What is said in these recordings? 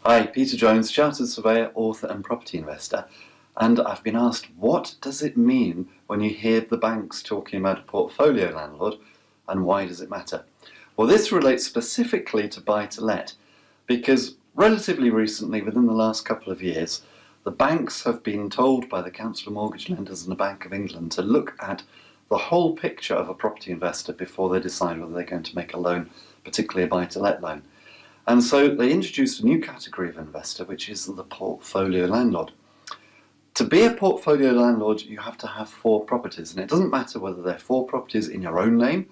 Hi, Peter Jones, Chartered Surveyor, author and property investor, and I've been asked, what does it mean when you hear the banks talking about a portfolio landlord, and why does it matter? Well, this relates specifically to buy-to-let, because relatively recently, within the last couple of years, the banks have been told by the Council of Mortgage Lenders and the Bank of England to look at the whole picture of a property investor before they decide whether they're going to make a loan, particularly a buy-to-let loan. And so they introduced a new category of investor, which is the portfolio landlord. To be a portfolio landlord, you have to have 4 properties, and it doesn't matter whether they're 4 properties in your own name,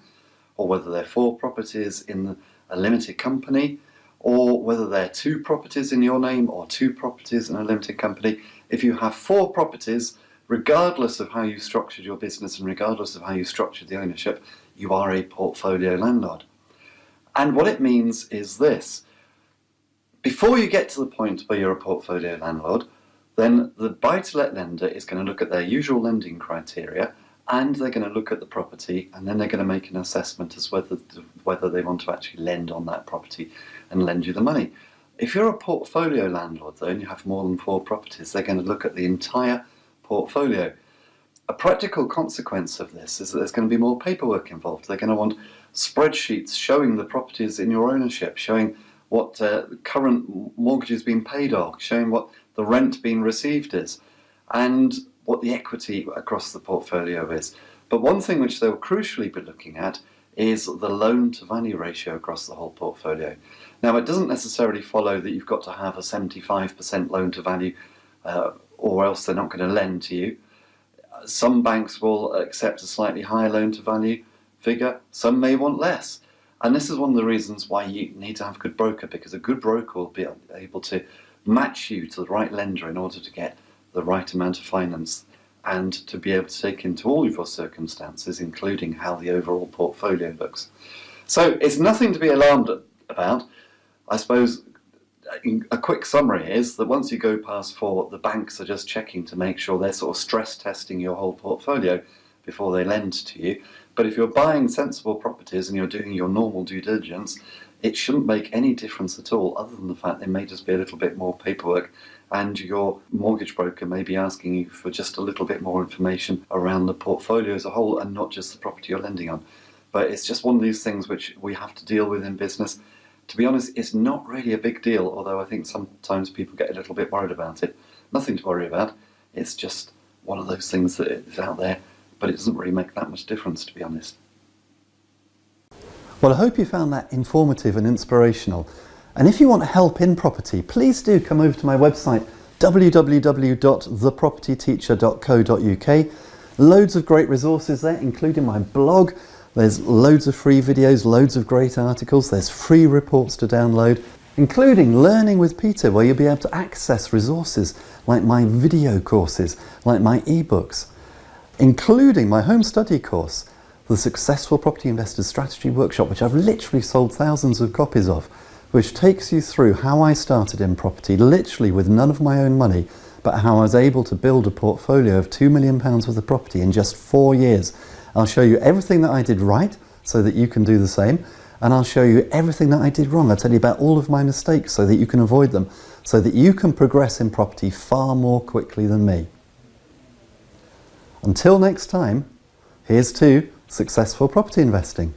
or whether they're 4 properties in a limited company, or whether they're 2 properties in your name or 2 properties in a limited company. If you have 4 properties, regardless of how you structured your business and regardless of how you structured the ownership, you are a portfolio landlord. And what it means is this: before you get to the point where you're a portfolio landlord, then the buy-to-let lender is going to look at their usual lending criteria, and they're going to look at the property, and then they're going to make an assessment as whether they want to actually lend on that property and lend you the money. If you're a portfolio landlord, though, and you have more than 4 properties, they're going to look at the entire portfolio. A practical consequence of this is that there's going to be more paperwork involved. They're going to want spreadsheets showing the properties in your ownership, showing what current mortgage is being paid off, showing what the rent being received is, and what the equity across the portfolio is. But one thing which they'll crucially be looking at is the loan to value ratio across the whole portfolio. Now, it doesn't necessarily follow that you've got to have a 75% loan to value or else they're not going to lend to you. Some banks will accept a slightly higher loan to value figure, some may want less. And this is one of the reasons why you need to have a good broker, because a good broker will be able to match you to the right lender in order to get the right amount of finance and to be able to take into all of your circumstances, including how the overall portfolio looks. So it's nothing to be alarmed about. I suppose a quick summary is that once you go past 4, the banks are just checking to make sure they're sort of stress testing your whole portfolio before they lend to you. But if you're buying sensible properties and you're doing your normal due diligence, it shouldn't make any difference at all, other than the fact there may just be a little bit more paperwork, and your mortgage broker may be asking you for just a little bit more information around the portfolio as a whole and not just the property you're lending on. But it's just one of these things which we have to deal with in business. To be honest, it's not really a big deal, although I think sometimes people get a little bit worried about it. Nothing to worry about. It's just one of those things that is out there, but it doesn't really make that much difference, to be honest. Well, I hope you found that informative and inspirational. And if you want help in property, please do come over to my website, www.thepropertyteacher.co.uk. Loads of great resources there, including my blog. There's loads of free videos, loads of great articles. There's free reports to download, including Learning with Peter, where you'll be able to access resources like my video courses, like my ebooks, including my home study course, the Successful Property Investors Strategy Workshop, which I've literally sold thousands of copies of, which takes you through how I started in property, literally with none of my own money, but how I was able to build a portfolio of £2 million worth of property in just 4 years. I'll show you everything that I did right so that you can do the same, and I'll show you everything that I did wrong. I'll tell you about all of my mistakes so that you can avoid them, so that you can progress in property far more quickly than me. Until next time, here's to successful property investing.